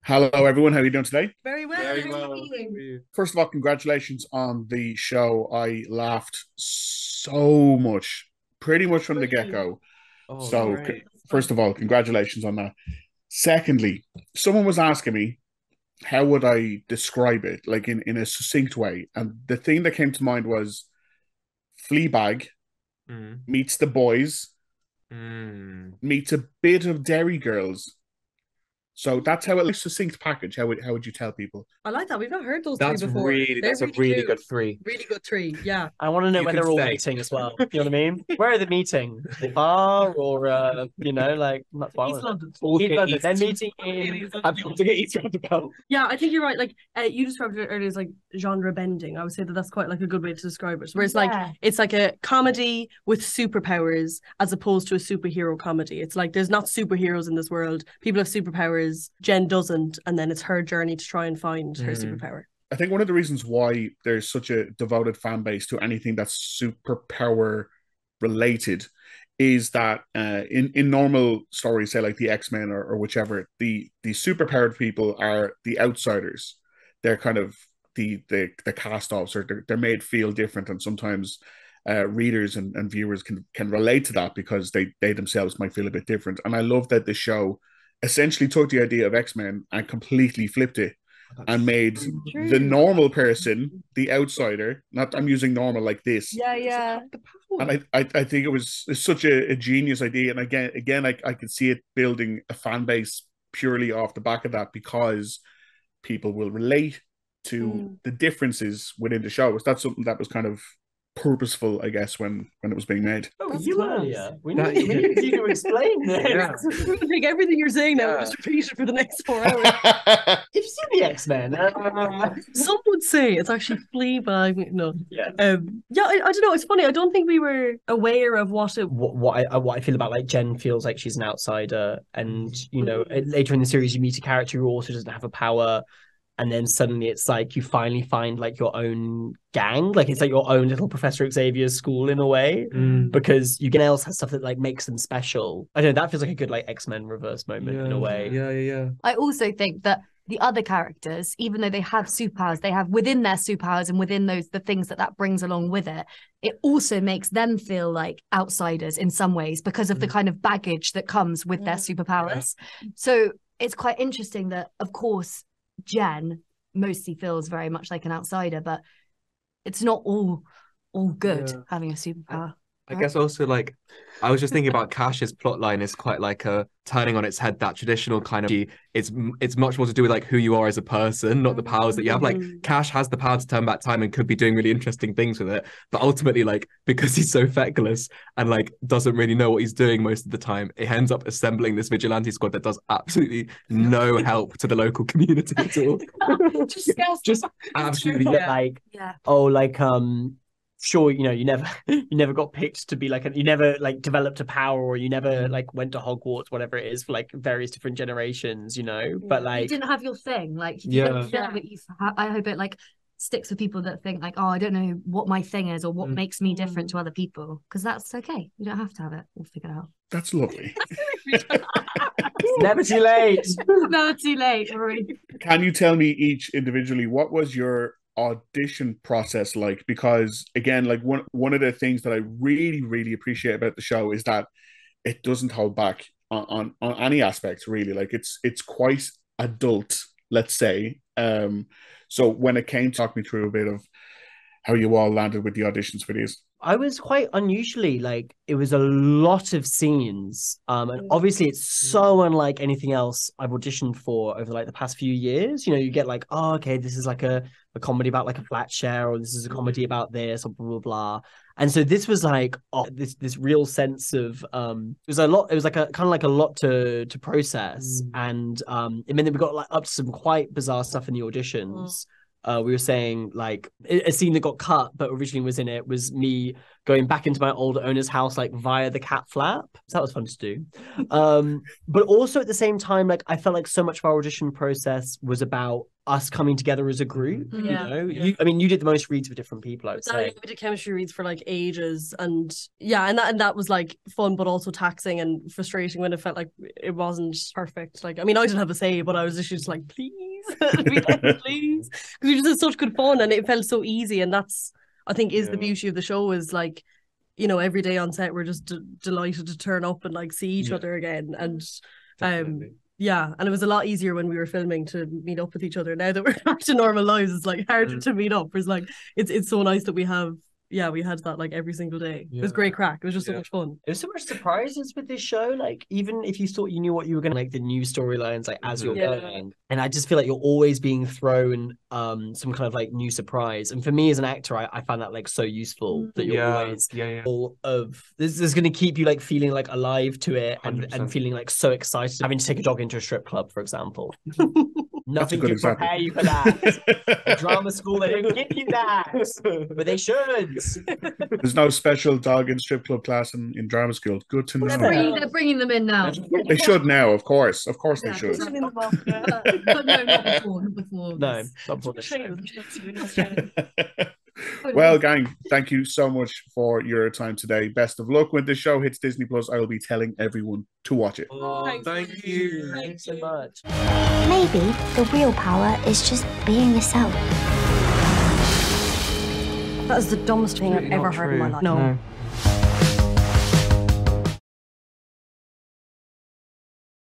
Hello, everyone. How are you doing today? Very well. Very How are well. you? First of all, congratulations on the show. I laughed so much, pretty much from the Really? get-go. Oh, So, great. That's first fun. of all, congratulations on that. Secondly, someone was asking me how would I describe it, like in a succinct way, and the thing that came to mind was Fleabag Mm. meets the boys Mm. meets a bit of Dairy Girls. So that's how a succinct package. How would you tell people? I like that. We've not heard those three That's before. really They're that's a really really good. good three. Really good three. Yeah. I want to know You where can they're all stay. meeting as well. You know what I mean? Where are they meeting? The bar or like not far. East London. All East get London. East. They're meeting in. I've got to get East roundabout. Yeah, I think you're right. Like you described it earlier as like genre bending. I would say that that's quite like a good way to describe it. Whereas like it's like a comedy with superpowers as opposed to a superhero comedy. It's like there's not superheroes in this world. People have superpowers. Jen doesn't, and then it's her journey to try and find her superpower. I think one of the reasons why there's such a devoted fan base to anything that's superpower related is that in normal stories, say like the X-Men or whichever, the superpowered people are the outsiders. They're kind of the cast-offs, or they're made feel different, and sometimes readers and viewers can relate to that because they themselves might feel a bit different. And I love that the show essentially took the idea of X-Men and completely flipped it and made the True. normal person the outsider. Not I'm using normal like this. Yeah, yeah. The And power. I think it's such a genius idea. And again, I could see it building a fan base purely off the back of that because people will relate to Mm. the differences within the show. That's something that was kind of purposeful, I guess, when it was being made. Oh, That's you class. earlier. We That- need, we need you to explain this. Yeah. I'm gonna take everything you're saying now and Yeah. just repeat it for the next 4 hours. Have you seen the X-Men? Some would say it's actually Fleabag. No. Yeah. Yeah, I don't know. It's funny. I don't think we were aware of what it. What I feel about like Jen feels like she's an outsider, and later in the series you meet a character who also doesn't have a power, and then suddenly it's like you finally find like your own gang, like it's like your own little Professor Xavier's school in a way, because you can else has stuff that like makes them special. I don't know, that feels like a good like X-Men reverse moment in a way. Yeah. I also think that the other characters, even though they have superpowers, they have within their superpowers and within those the things that brings along with it. It also makes them feel like outsiders in some ways because of the kind of baggage that comes with their superpowers. So it's quite interesting that, of course, Jen mostly feels very much like an outsider, but it's not all good Yeah. having a superpower. I guess also like I was just thinking about Cash's plot line is quite like a turning on its head that traditional kind of it's much more to do with like who you are as a person, not the powers that you have. Like Cash has the power to turn back time and could be doing really interesting things with it, but ultimately like because he's so feckless and like doesn't really know what he's doing most of the time, it ends up assembling this vigilante squad that does absolutely no help to the local community at all. Just absolutely But, like Yeah. sure, you never got picked to be like you never like developed a power, or you never like went to Hogwarts, whatever it is, for like various different generations, but You like didn't have your thing. Like, you Yeah. don't feel that I hope it like sticks with people that think like, oh, I don't know what my thing is or what makes me different to other people. Because that's okay. You don't have to have it. We'll figure it out. That's lovely. it's never too late. No, too late. Already. Can you tell me each individually what was your audition process like? Because again, like one of the things that I really appreciate about the show is that it doesn't hold back on any aspects really. Like it's quite adult, let's say. So when it came, talk me through a bit of how you all landed with the auditions for these. I was quite unusually like it was a lot of scenes. And obviously it's so unlike anything else I've auditioned for over like the past few years. You get like, oh, okay, this is like a comedy about like a flat share, or this is a comedy about this, or blah blah blah. And so this was like this real sense of it was a lot, it was like a kind of like a lot to process. And it meant that we got like up to some quite bizarre stuff in the auditions. we were saying like a scene that got cut but originally was in it was me going back into my old owner's house like via the cat flap. So that was fun to do. But also at the same time, like I felt like so much of our audition process was about us coming together as a group. Yeah. You did the most reads with different people, I would say. We did chemistry reads for like ages, and that was like fun but also taxing and frustrating when it felt like it wasn't perfect. Like I mean, I didn't have a say, but I was just like, please, please, because we just had such good fun and it felt so easy, and that's I think is the beauty of the show is like, you know, every day on set we're just delighted to turn up and like see each other again, and yeah, and it was a lot easier when we were filming to meet up with each other. Now that we're back to normal lives, it's like harder to meet up. It's like it's so nice that we had that like every single day. It was great crack. It was just so much fun. There's so much surprises with this show. Like even if you thought you knew what you were gonna like the new storylines like as you're going. And I just feel like you're always being thrown some kind of like new surprise. And for me as an actor, I find that like so useful that you're always full of this is gonna keep you like feeling like alive to it and feeling like so excited. Having to take a dog into a strip club, for example. Nothing to prepare you for that. The drama school, they don't give you that. But they should. There's no special dog in strip club class in drama school. Good to know. They're bringing them in now. They should now, of course. Of course they should. But no, not before. No, not before the show. Well, gang, thank you so much for your time today. Best of luck. When this show hits Disney Plus, I will be telling everyone to watch it. Oh, thank you. Thanks so much. Maybe the real power is just being yourself. That is the dumbest thing I've ever heard in my life. No.